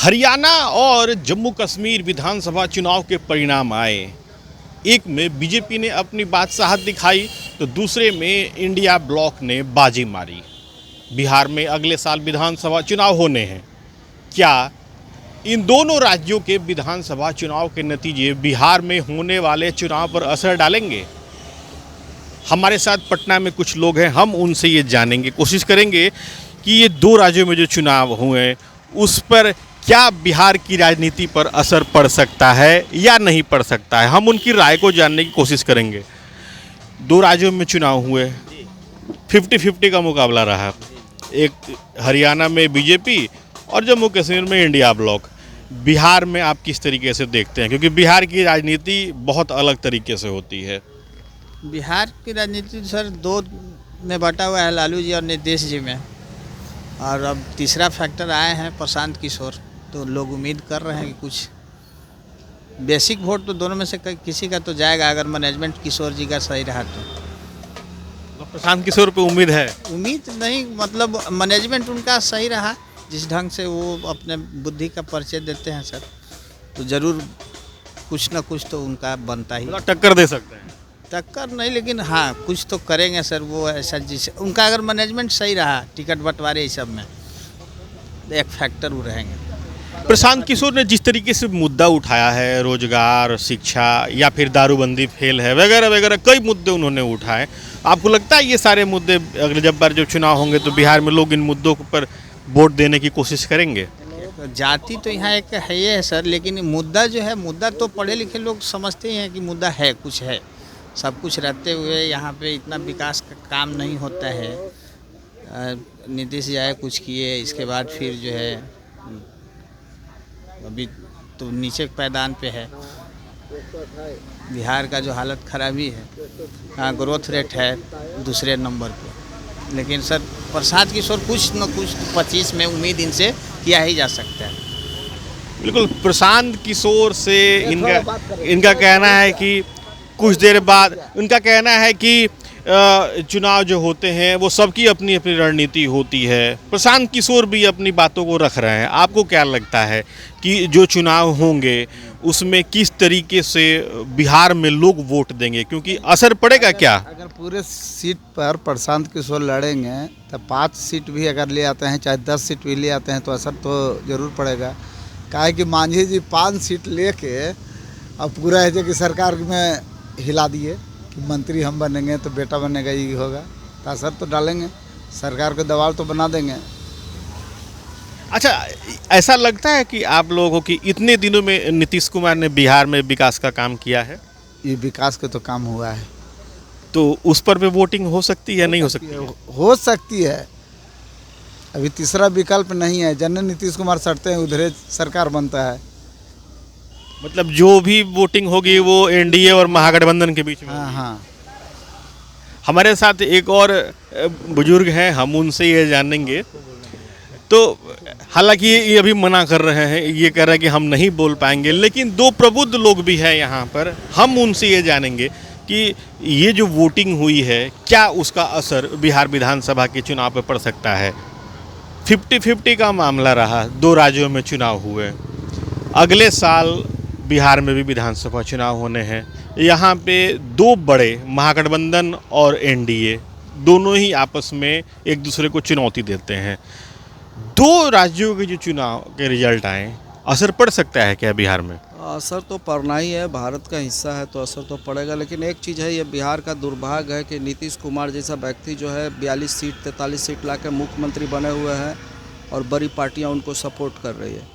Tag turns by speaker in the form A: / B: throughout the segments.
A: हरियाणा और जम्मू कश्मीर विधानसभा चुनाव के परिणाम आए। एक में बीजेपी ने अपनी बादशाहत दिखाई तो दूसरे में इंडिया ब्लॉक ने बाजी मारी। बिहार में अगले साल विधानसभा चुनाव होने हैं। क्या इन दोनों राज्यों के विधानसभा चुनाव के नतीजे बिहार में होने वाले चुनाव पर असर डालेंगे? हमारे साथ पटना में कुछ लोग हैं, हम उनसे ये जानेंगे, कोशिश करेंगे कि ये दो राज्यों में जो चुनाव हुए उस पर क्या बिहार की राजनीति पर असर पड़ सकता है या नहीं पड़ सकता है। हम उनकी राय को जानने की कोशिश करेंगे। दो राज्यों में चुनाव हुए, 50-50 का मुकाबला रहा। एक हरियाणा में बीजेपी और जम्मू कश्मीर में इंडिया ब्लॉक। बिहार में आप किस तरीके से देखते हैं, क्योंकि बिहार की राजनीति बहुत अलग तरीके से होती है।
B: बिहार की राजनीति सर दो में बटा हुआ है, लालू जी और नीतीश जी में, और अब तीसरा फैक्टर आए हैं प्रशांत किशोर। तो लोग उम्मीद कर रहे हैं कि कुछ बेसिक वोट तो दोनों में से किसी का तो जाएगा, अगर मैनेजमेंट किशोर जी का सही रहा तो।
A: प्रशांत किशोर पे उम्मीद है?
B: उम्मीद नहीं, मतलब मैनेजमेंट उनका सही रहा, जिस ढंग से वो अपने बुद्धि का परिचय देते हैं सर, तो ज़रूर कुछ ना कुछ तो उनका बनता ही।
A: टक्कर दे सकते हैं?
B: टक्कर नहीं, लेकिन हाँ कुछ तो करेंगे सर वो ऐसा, जिस उनका अगर मैनेजमेंट सही रहा, टिकट बंटवारे इस सब में एक फैक्टर वो रहेंगे।
A: प्रशांत किशोर ने जिस तरीके से मुद्दा उठाया है, रोजगार, शिक्षा या फिर दारूबंदी फेल है वगैरह वगैरह, कई मुद्दे उन्होंने उठाए। आपको लगता है ये सारे मुद्दे अगले जब चुनाव होंगे तो बिहार में लोग इन मुद्दों पर वोट देने की कोशिश करेंगे?
B: जाति तो यहाँ एक है ही है सर, लेकिन मुद्दा जो है, मुद्दा तो पढ़े लिखे लोग समझते ही हैं कि मुद्दा है, कुछ है। सब कुछ रहते हुए यहाँ पे इतना विकास का काम नहीं होता है। नीतीश जी आए, कुछ किए, इसके बाद फिर जो है अभी तो नीचे पैदान पे है। बिहार का जो हालत खराबी है, हाँ ग्रोथ रेट है दूसरे नंबर पे, लेकिन सर प्रशांत किशोर कुछ न कुछ 25 में उम्मीद इनसे किया ही जा सकता है।
A: बिल्कुल, प्रशांत किशोर से इनका कहना है कि कुछ देर बाद, उनका कहना है कि चुनाव जो होते हैं वो सबकी अपनी अपनी रणनीति होती है। प्रशांत किशोर भी अपनी बातों को रख रहे हैं। आपको क्या लगता है कि जो चुनाव होंगे उसमें किस तरीके से बिहार में लोग वोट देंगे, क्योंकि असर पड़ेगा क्या?
C: अगर पूरे सीट पर प्रशांत किशोर लड़ेंगे तो 5 सीट भी अगर ले आते हैं, चाहे 10 सीट भी ले आते हैं, तो असर तो ज़रूर पड़ेगा। काहे कि मांझी जी 5 सीट लेके अब पूरा है कि सरकार में हिला दिए कि मंत्री हम बनेंगे तो बेटा बनेगा, ये होगा, तो असर तो डालेंगे, सरकार को दबाव तो बना देंगे।
A: अच्छा, ऐसा लगता है कि आप लोगों को कि इतने दिनों में नीतीश कुमार ने बिहार में विकास का काम किया है?
C: ये विकास का तो काम हुआ है,
A: तो उस पर भी वोटिंग हो सकती है या नहीं हो सकती है?
C: हो सकती है। अभी तीसरा विकल्प नहीं है, जन्ने नीतीश कुमार सटते हैं उधरे सरकार बनता है।
A: मतलब जो भी वोटिंग होगी वो एनडीए और महागठबंधन के बीच में?
C: हाँ।
A: हमारे साथ एक और बुजुर्ग हैं, हम उनसे ये जानेंगे। तो हालांकि ये अभी मना कर रहे हैं, ये कह रहे हैं कि हम नहीं बोल पाएंगे, लेकिन दो प्रबुद्ध लोग भी हैं यहाँ पर, हम उनसे ये जानेंगे कि ये जो वोटिंग हुई है क्या उसका असर बिहार विधानसभा के चुनाव पर पड़ सकता है। 50-50 का मामला रहा, दो राज्यों में चुनाव हुए। अगले साल बिहार में भी विधानसभा चुनाव होने हैं। यहाँ पे दो बड़े महागठबंधन और एनडीए दोनों ही आपस में एक दूसरे को चुनौती देते हैं। दो राज्यों के जो चुनाव के रिजल्ट आए, असर पड़ सकता है क्या बिहार में?
D: असर तो पड़ना ही है, भारत का हिस्सा है तो असर तो पड़ेगा। लेकिन एक चीज़ है, ये बिहार का दुर्भाग्य है कि नीतीश कुमार जैसा व्यक्ति जो है 42 सीट 43 सीट ला के मुख्यमंत्री बने हुए हैं और बड़ी पार्टियां उनको सपोर्ट कर रही है।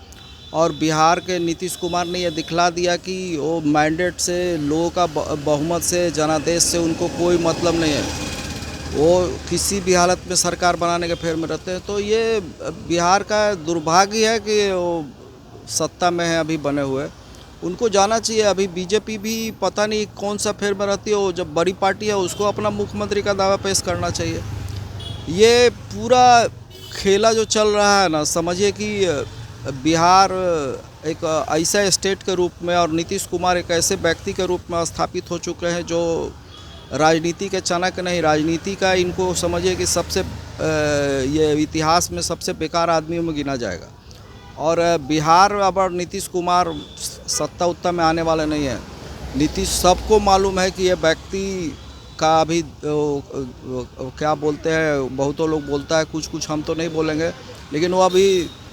D: और बिहार के नीतीश कुमार ने यह दिखला दिया कि वो मैंडेट से, लोगों का बहुमत से, जनादेश से उनको कोई मतलब नहीं है, वो किसी भी हालत में सरकार बनाने के फेर में रहते हैं। तो ये बिहार का दुर्भाग्य है कि वो सत्ता में है अभी बने हुए। उनको जाना चाहिए, अभी बीजेपी भी पता नहीं कौन सा फेर में रहती है, वो जब बड़ी पार्टी है उसको अपना मुख्यमंत्री का दावा पेश करना चाहिए। ये पूरा खेला जो चल रहा है ना, समझिए कि बिहार एक ऐसा स्टेट के रूप में और नीतीश कुमार एक ऐसे व्यक्ति के रूप में स्थापित हो चुके हैं जो राजनीति के चाणक्य नहीं, राजनीति का इनको समझिए कि सबसे ये इतिहास में सबसे बेकार आदमियों में गिना जाएगा। और बिहार अब नीतीश कुमार सत्ता उत्ता में आने वाले नहीं है। नीतीश सबको मालूम है कि ये व्यक्ति का अभी क्या बोलते हैं, बहुतों लोग बोलता है कुछ हम तो नहीं बोलेंगे, लेकिन वो अभी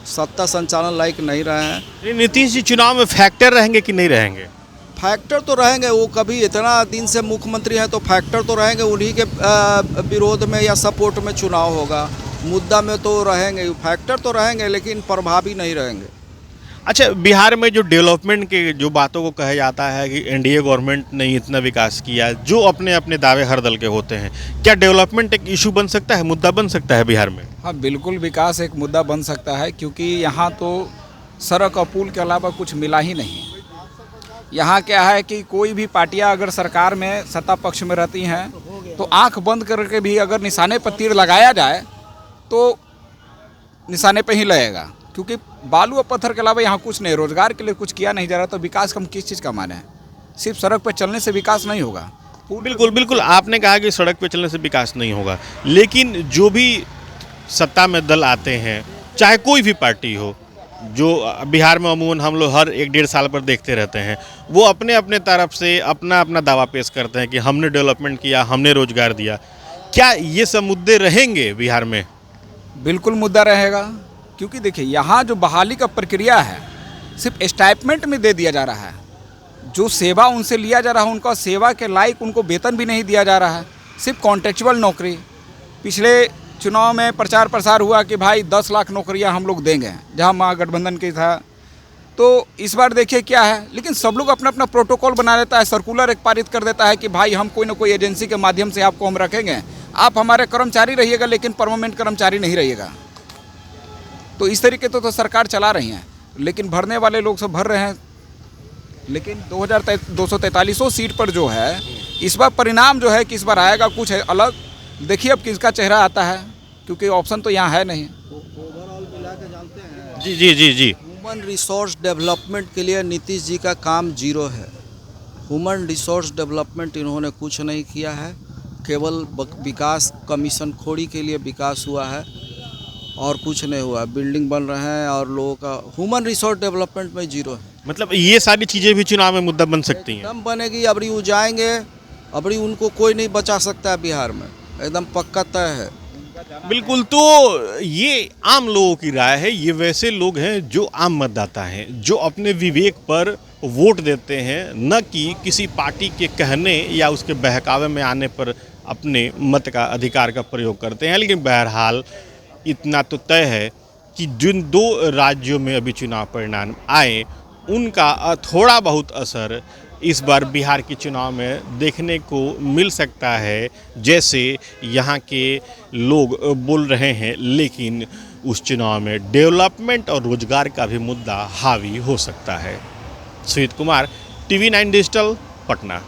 D: सत्ता संचालन लायक नहीं रहे हैं।
A: नीतीश जी चुनाव में फैक्टर रहेंगे कि नहीं रहेंगे?
D: फैक्टर तो रहेंगे, वो कभी इतना दिन से मुख्यमंत्री हैं तो फैक्टर तो रहेंगे, उन्हीं के विरोध में या सपोर्ट में चुनाव होगा। मुद्दा में तो रहेंगे, फैक्टर तो रहेंगे, लेकिन प्रभावी नहीं रहेंगे।
A: अच्छा, बिहार में जो डेवलपमेंट के जो बातों को कहा जाता है कि एनडीए गवर्नमेंट ने इतना विकास किया, जो अपने अपने दावे हर दल के होते हैं, क्या डेवलपमेंट एक इशू बन सकता है, मुद्दा बन सकता है बिहार में?
E: हाँ बिल्कुल, विकास एक मुद्दा बन सकता है, क्योंकि यहाँ तो सड़क और पुल के अलावा कुछ मिला ही नहीं। यहाँ क्या है कि कोई भी पार्टियाँ अगर सरकार में सत्ता पक्ष में रहती हैं तो आंख बंद करके भी अगर निशाने पर तीर लगाया जाए तो निशाने पे ही लगेगा, क्योंकि बालू और पत्थर के अलावा यहाँ कुछ नहीं, रोजगार के लिए कुछ किया नहीं जा रहा। तो विकास हम किस चीज़ का माने हैं? सिर्फ सड़क पर चलने से विकास नहीं होगा।
A: बिल्कुल बिल्कुल, आपने कहा कि सड़क पे चलने से विकास नहीं होगा, लेकिन जो भी सत्ता में दल आते हैं, चाहे कोई भी पार्टी हो, जो बिहार में अमूमन हम लोग हर 1-1.5 साल पर देखते रहते हैं, वो अपने अपने तरफ से अपना अपना दावा पेश करते हैं कि हमने डेवलपमेंट किया, हमने रोजगार दिया। क्या ये सब मुद्दे रहेंगे बिहार में?
E: बिल्कुल मुद्दा रहेगा, क्योंकि देखिए यहाँ जो बहाली का प्रक्रिया है सिर्फ स्टाइपमेंट में दे दिया जा रहा है। जो सेवा उनसे लिया जा रहा है, उनका सेवा के लायक उनको वेतन भी नहीं दिया जा रहा है, सिर्फ कॉन्ट्रेक्चुअल नौकरी। पिछले चुनाव में प्रचार प्रसार हुआ कि भाई 10 लाख नौकरियां हम लोग देंगे, जहां महागठबंधन की था। तो इस बार देखिए क्या है, लेकिन सब लोग अपना अपना प्रोटोकॉल बना लेता है, सर्कुलर एक पारित कर देता है कि भाई हम कोई ना कोई एजेंसी के माध्यम से आपको हम रखेंगे, आप हमारे कर्मचारी रहिएगा, लेकिन परमानेंट कर्मचारी नहीं रहिएगा। तो इस तरीके तो सरकार चला रही हैं, लेकिन भरने वाले लोग सब भर रहे हैं। लेकिन 243 सीट पर जो है, इस बार परिणाम जो है कि इस बार आएगा कुछ है अलग। देखिए अब किसका चेहरा आता है, क्योंकि ऑप्शन तो यहाँ है नहीं।
D: ओवरऑल मिला के जानते हैं,
A: जी जी जी जी,
D: ह्यूमन रिसोर्स डेवलपमेंट के लिए नीतीश जी का काम जीरो है। ह्यूमन रिसोर्स डेवलपमेंट इन्होंने कुछ नहीं किया है, केवल विकास कमीशन खोरी के लिए विकास हुआ है और कुछ नहीं हुआ। बिल्डिंग बन रहे हैं और लोगों का ह्यूमन रिसोर्स डेवलपमेंट में जीरो है।
A: मतलब ये सारी चीज़ें भी चुनाव में मुद्दा बन सकती हैं?
D: एकदम बनेगी। अबरी वो जाएंगे, अबरी उनको कोई नहीं बचा सकता है बिहार में, एकदम पक्का तय है।
A: बिल्कुल, तो ये आम लोगों की राय है। ये वैसे लोग हैं जो आम मतदाता हैं, जो अपने विवेक पर वोट देते हैं, न कि किसी पार्टी के कहने या उसके बहकावे में आने पर अपने मत का अधिकार का प्रयोग करते हैं। लेकिन बहरहाल इतना तो तय है कि जिन 2 राज्यों में अभी चुनाव परिणाम आए, उनका थोड़ा बहुत असर इस बार बिहार के चुनाव में देखने को मिल सकता है, जैसे यहाँ के लोग बोल रहे हैं। लेकिन उस चुनाव में डेवलपमेंट और रोजगार का भी मुद्दा हावी हो सकता है। Sujeet Kumar, TV9 digital, Patna.